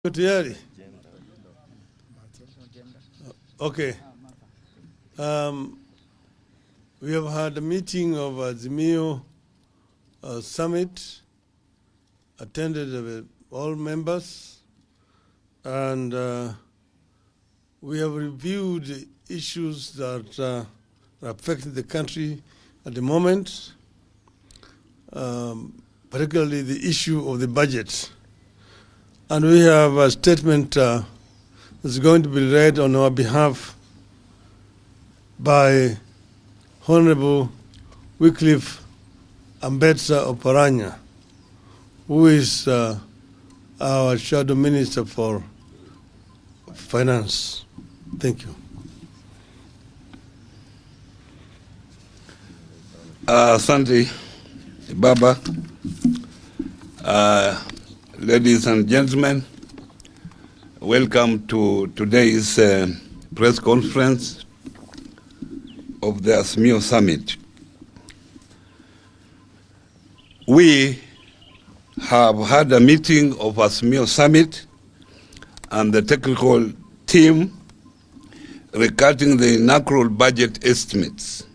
Tayari. Okay. We have had a meeting of Azimio summit, attended with all members, and we have reviewed the issues that are affecting the country at the moment, particularly the issue of the budget. And we have a statement that's going to be read on our behalf by Honorable Wycliffe Ambetsa Oparanya, who is our Shadow Minister for Finance. Thank you. Asante, Baba. Ladies and gentlemen, welcome to today's press conference of the Azimio Summit. We have had a meeting of Azimio Summit and the technical team regarding the inaugural budget estimates,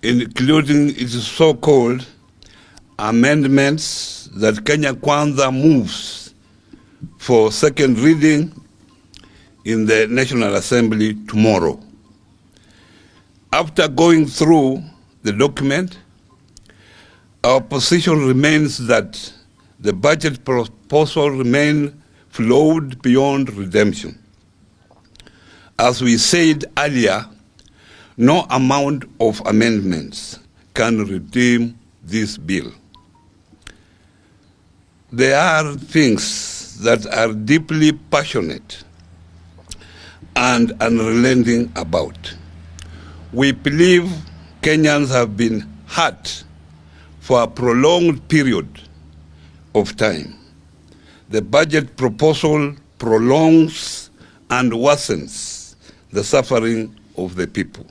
including its so-called amendments that Kenya Kwanza moves for second reading in the National Assembly tomorrow. After going through the document, our position remains that the budget proposal remains flawed beyond redemption. As we said earlier, no amount of amendments can redeem this bill. There are things that are deeply passionate and unrelenting about. We believe Kenyans have been hurt for a prolonged period of time. The budget proposal prolongs and worsens the suffering of the people.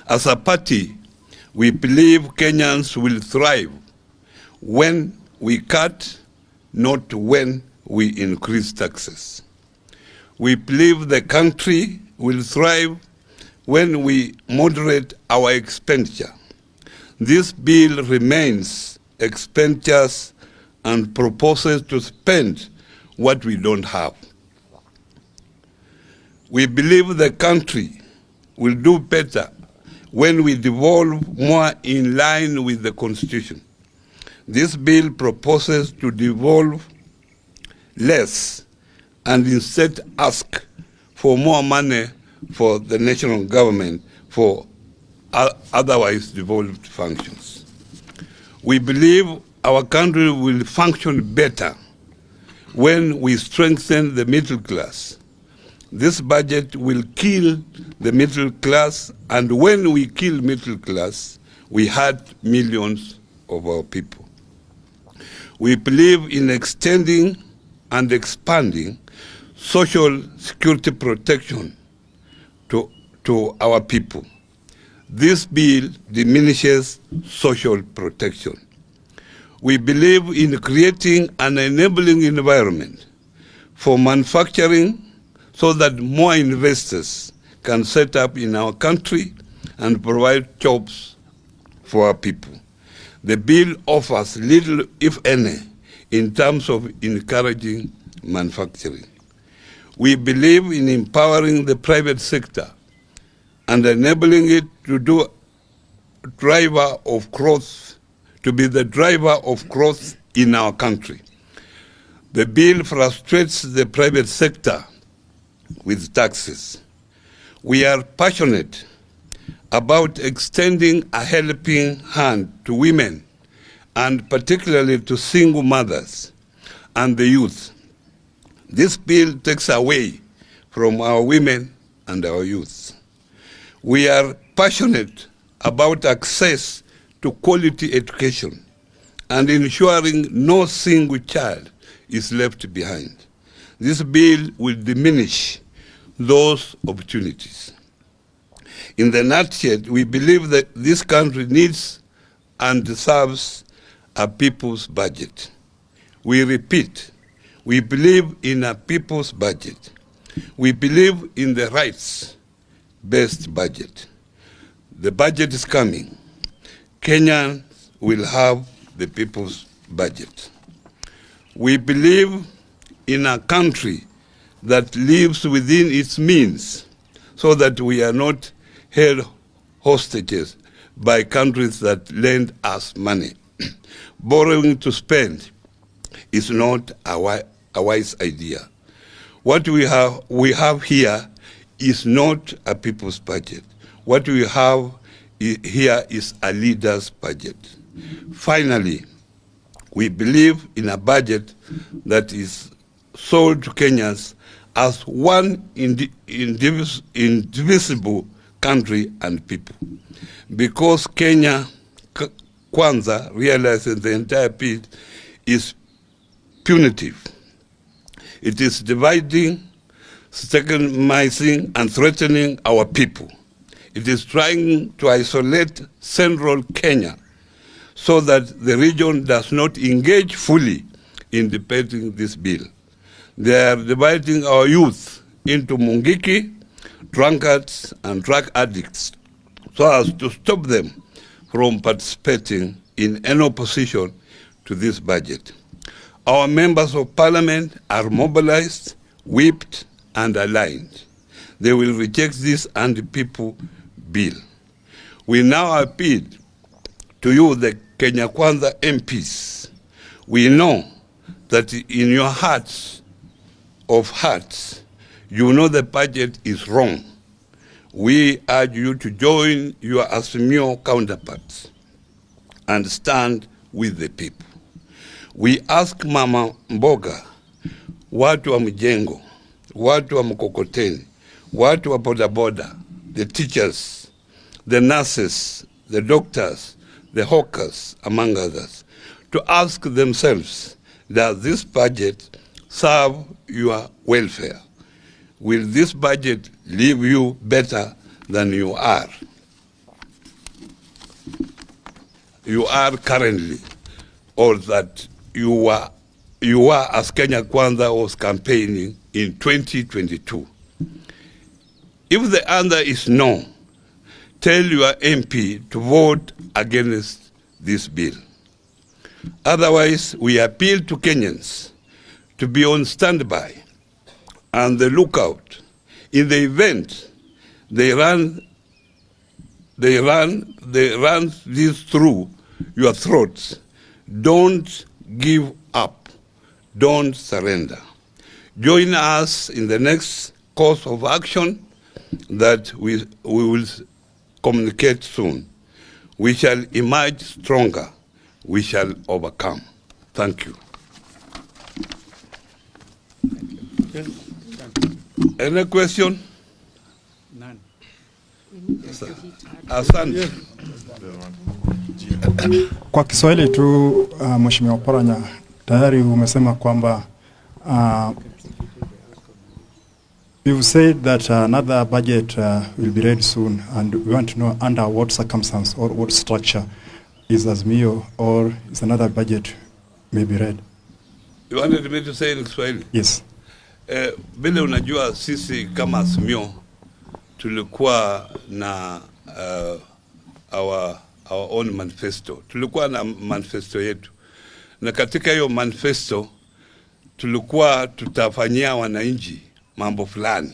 As a party, we believe Kenyans will thrive when we cut, not when we increase taxes. We believe the country will thrive when we moderate our expenditure. This bill remains expenditures and proposes to spend what we don't have. We believe the country will do better when we devolve more in line with the Constitution. This bill proposes to devolve less and instead ask for more money for the national government for otherwise devolved functions. We believe our country will function better when we strengthen the middle class. This budget will kill the middle class, and when we kill middle class, we hurt millions of our people. We believe in extending and expanding social security protection to our people. This bill diminishes social protection. We believe in creating an enabling environment for manufacturing so that more investors can set up in our country and provide jobs for our people. The bill offers little, if any, in terms of encouraging manufacturing. We believe in empowering the private sector and enabling it to be the driver of growth in our country. The bill frustrates the private sector with taxes. We are passionate about extending a helping hand to women, and particularly to single mothers and the youth. This bill takes away from our women and our youth. We are passionate about access to quality education and ensuring no single child is left behind. This bill will diminish those opportunities. In the nutshell, we believe that this country needs and deserves a people's budget. We repeat, We believe in a people's budget. We believe in the rights-based budget. The budget is coming. Kenyans will have the people's budget. We believe in a country that lives within its means so that we are not held hostages by countries that lend us money. Borrowing to spend is not a wise idea. What we have here is not a people's budget. What we have here is a leader's budget. Finally, we believe in a budget that is sold to Kenyans as one indivisible country and people. Because Kenya Kwanza realizes the entire bid is punitive. It is dividing, stigmatizing, and threatening our people. It is trying to isolate central Kenya so that the region does not engage fully in debating this bill. They are dividing our youth into mungiki, drunkards, and drug addicts so as to stop them from participating in any opposition to this budget. Our members of parliament are mobilized, whipped, and aligned. They will reject this anti-people bill. We now appeal to you, the Kenya Kwanza MPs. We know that in your hearts of hearts, you know the budget is wrong. We urge you to join your Azimio counterparts and stand with the people. We ask Mama Mboga, watu wa mjengo, watu wa mkokoteni, watu wa bodaboda, the teachers, the nurses, the doctors, the hawkers, among others, to ask themselves, does this budget serve your welfare? Will this budget leave you better than you are? You are currently, or that you were as Kenya Kwanza was campaigning in 2022. If the answer is no, tell your MP to vote against this bill. Otherwise, we appeal to Kenyans to be on standby and the lookout. In the event they run this through your throats, don't give up, don't surrender. Join us in the next course of action that we will communicate soon. We shall emerge stronger. We shall overcome. Thank you. Any question? None. Asante. Kwa Kiswahili tu, Mheshimiwa Oparanya, tayari umesema kwamba you've said that another budget will be read soon, and we want to know under what circumstance or what structure is Azimio or is another budget may be read. You wanted me to say in Kiswahili? Yes. Vile unajua sisi kama Azimio tulikuwa na our own manifesto. Tulikuwa na manifesto yetu. Na katika hiyo manifesto tulikuwa tutafanyia wananchi mambo fulani.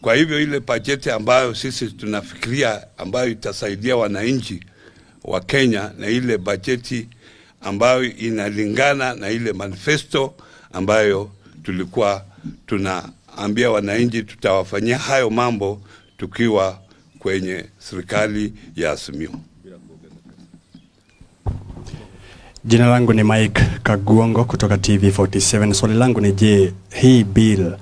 Kwa hivyo ile bajeti ambayo sisi tunafikiria ambayo itasaidia wananchi wa Kenya na ile bajeti ambayo inalingana na ile manifesto ambayo tulikuwa tunaambia wananchi tutawafanyia hayo mambo tukiwa kwenye serikali ya Azimio. Jina langu ni Mike Kaguongo kutoka TV47. Swali langu ni je, hii bill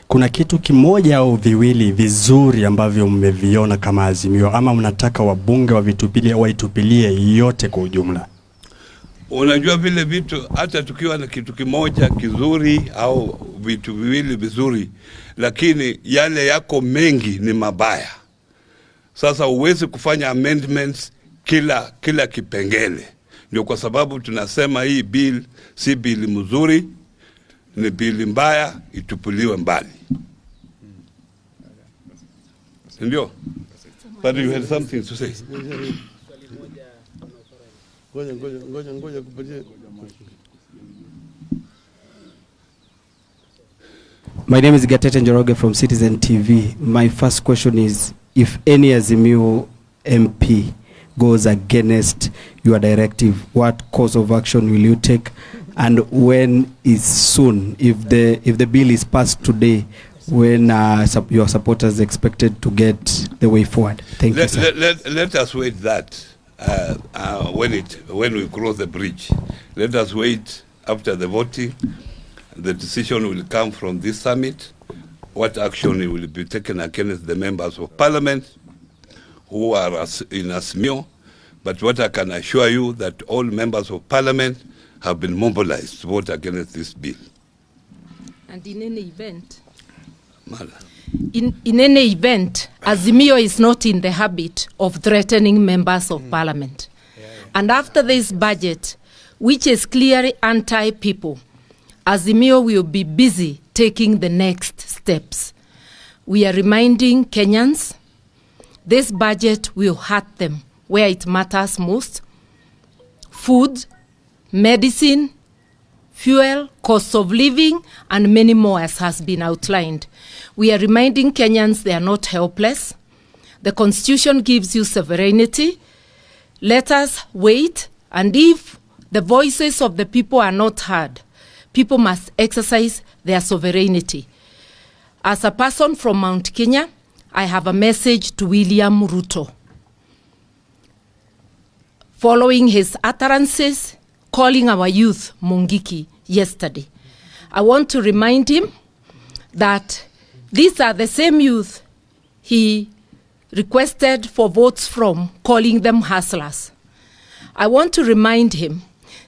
kuna kitu kimoja au viwili vizuri ambavyo mmeviona kama Azimio, ama mnataka wabunge waitupilie yote kwa ujumla? Unajua vile vitu, hata tukiwa na kitu kimoja kizuri au vitu viwili vizuri, lakini yale yako mengi ni mabaya. Sasa uwezi kufanya amendments kila kipengele. Ndio kwa sababu tunasema hii bill si bill mzuri, ni bili mbaya, itupuliwe mbali. Ndio? But you had something to say. Ngoja kupatia. My name is Gatete Njoroge from Citizen TV. My first question is, if any Azimio MP goes against your directive, what course of action will you take? And when is soon, if the bill is passed today, when your supporters expected to get the way forward? Thank you, sir. Let us wait that when we cross the bridge. Let us wait after the voting. The decision will come from this summit. What action will be taken against the members of parliament who are in Azimio. But what I can assure you that all members of parliament have been mobilized to vote against this bill. And in any event, in any event, Azimio is not in the habit of threatening members of parliament. And after this budget, which is clearly anti-people, Azimio will be busy taking the next steps. We are reminding Kenyans, this budget will hurt them where it matters most: food, medicine, fuel, cost of living, and many more, as has been outlined. We are reminding Kenyans they are not helpless. The Constitution gives you sovereignty. Let us wait, and if the voices of the people are not heard, people must exercise their sovereignty. As a person from Mount Kenya, I have a message to William Ruto. Following his utterances, calling our youth Mungiki yesterday, I want to remind him that these are the same youth he requested for votes from, calling them hustlers. I want to remind him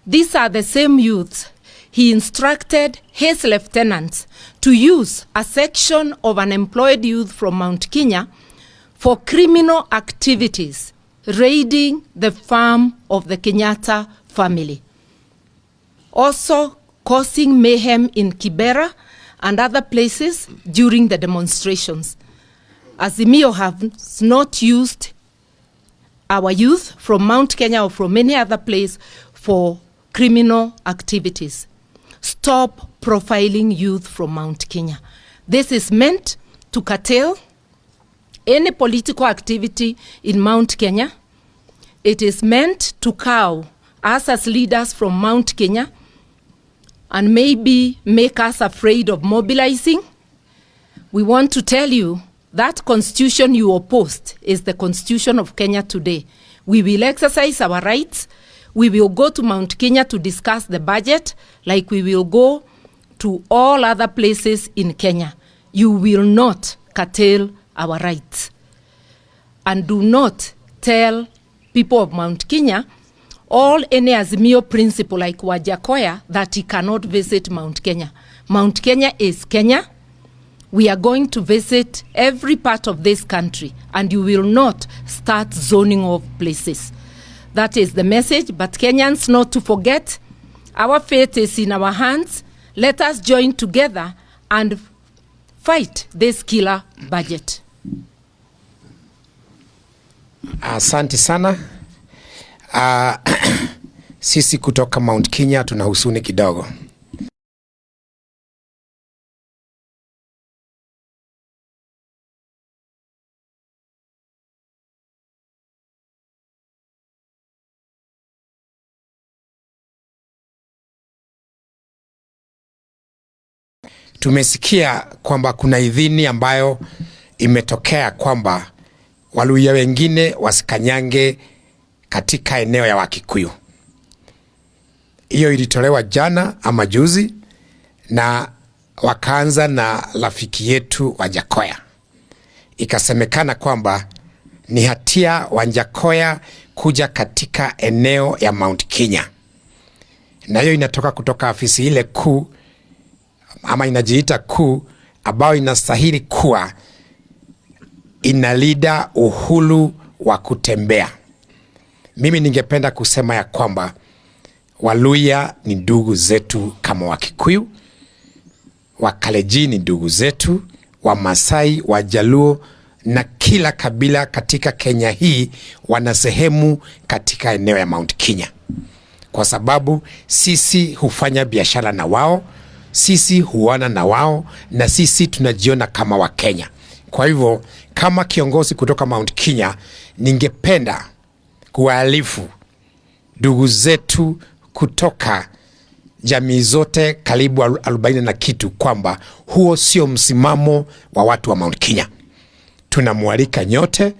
these are the same youths he instructed his lieutenants to use a section of unemployed youth from Mount Kenya for criminal activities, raiding the farm of the Kenyatta family, also causing mayhem in Kibera and other places during the demonstrations. Azimio has not used our youth from Mount Kenya or from any other place for criminal activities. Stop profiling youth from Mount Kenya. This is meant to curtail any political activity in Mount Kenya. It is meant to cow us as leaders from Mount Kenya and maybe make us afraid of mobilizing. We want to tell you that constitution you opposed is the constitution of Kenya today. We will exercise our rights. We will go to Mount Kenya to discuss the budget like we will go to all other places in Kenya. You will not curtail our rights. And do not tell people of Mount Kenya all any Azimio principle like Wajakoya that he cannot visit Mount Kenya. Mount Kenya is Kenya. We are going to visit every part of this country, and you will not start zoning off places. That is the message, but Kenyans not to forget, our fate is in our hands. Let us join together and fight this killer budget. Asante sana. Sisi kutoka Mount Kenya tuna huzuni kidogo. Tumesikia kwamba kuna idhini ambayo imetokea kwamba Waluhya wengine wasikanyange katika eneo ya Wakikuyu. Hiyo ilitolewa jana ama juzi, na wakaanza na rafiki yetu Wajakoya. Ikasemekana kwamba ni hatia Wajakoya kuja katika eneo ya Mount Kenya. Na hiyo inatoka kutoka afisi ile kuu ama inajiita kuu ambayo inastahili kuwa inalida uhuru wa kutembea. Mimi ningependa kusema ya kwamba Waluhya ni ndugu zetu kama Wakikuyu, Wakalejini ndugu zetu, Wamasai, Wajaluo na kila kabila katika Kenya hii wana sehemu katika eneo ya Mount Kenya, kwa sababu sisi hufanya biashara na wao, sisi huona na wao, na sisi tunajiona kama Wakenya. Kwa hivyo kama kiongozi kutoka Mount Kenya, ningependa kuwaalifu ndugu zetu kutoka jamii zote karibu 40 na kitu kwamba huo sio msimamo wa watu wa Mount Kenya. Tunamwalika nyote,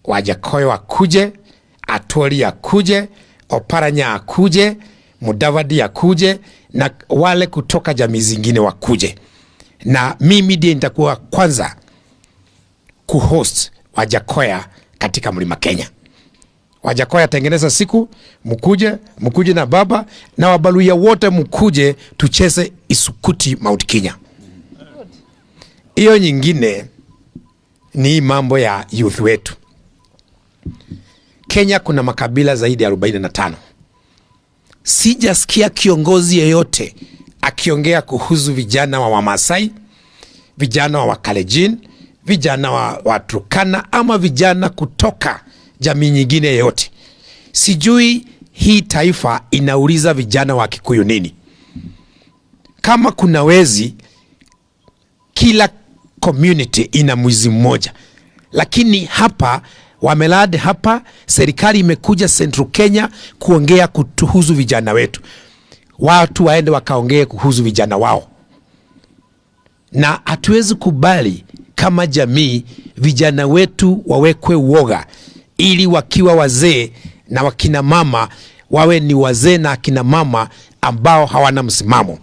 Wajakoya akuje, Atwoli akuje, Oparanya akuje, Mudavadi akuje, na wale kutoka jamii zingine wakuje. Na mimi ndiye nitakuwa kwanza kuhost Wajakoya katika Mlima Kenya. Wajakoya tengeneza siku, mkuje na baba na Wabaluya wote mkuje tucheze isukuti Mount Kenya. Hiyo nyingine ni mambo ya youth wetu. Kenya kuna makabila zaidi ya 45. Sijasikia kiongozi yeyote akiongea kuhusu vijana wa Wamasai, vijana wa Wakalejin, vijana wa Turkana ama vijana kutoka jamii nyingine yote. Sijui hii taifa inauliza vijana wa Kikuyu nini? Kama kuna wezi, kila community ina mwizi mmoja. Lakini hapa wamelade hapa, serikali imekuja Central Kenya kuongea kuhusu vijana wetu. Watu waende wakaongee kuhusu vijana wao. Na hatuwezi kubali kama jamii vijana wetu wawekwe uoga, ili wakiwa wazee na wakina mama wawe ni wazee na akina mama ambao hawana msimamo.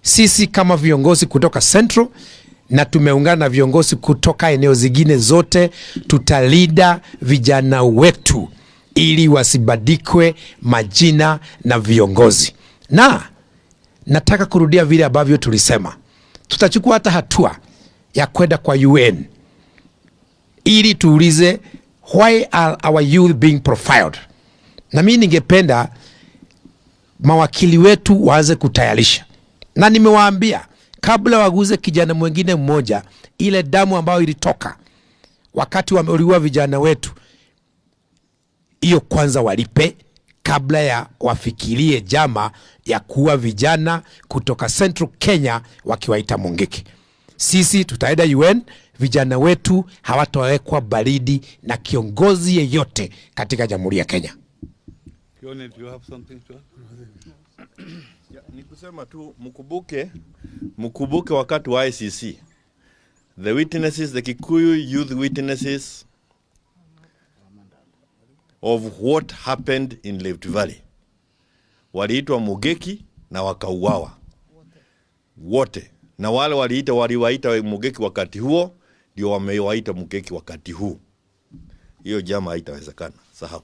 Sisi kama viongozi kutoka Central na tumeungana na viongozi kutoka eneo zingine zote, tutalida vijana wetu ili wasibadikwe majina na viongozi. Na nataka kurudia vile ambavyo tulisema, tutachukua hata hatua ya kwenda kwa UN ili tuulize why are our youth being profiled. Na mimi ningependa mawakili wetu waanze kutayarisha. Na nimewaambia kabla waguze kijana mwingine mmoja, ile damu ambayo ilitoka wakati wameuliwa vijana wetu, hiyo kwanza walipe kabla ya wafikirie jama ya kuwa vijana kutoka Central Kenya wakiwaita Mungiki. Sisi tutaenda UN, vijana wetu hawatawekwa baridi na kiongozi yeyote katika Jamhuri ya Kenya. Do you have something to add? Ni kusema tu mkubuke wakati wa ICC. The witnesses, the Kikuyu youth witnesses of what happened in Rift Valley. Waliitwa Mugeki na wakauawa. Wote. Na wale waliwaita Mugeki wakati huo, ndio wamewaita Mugeki wakati huu. Hiyo jama haitawezekana. Sahau.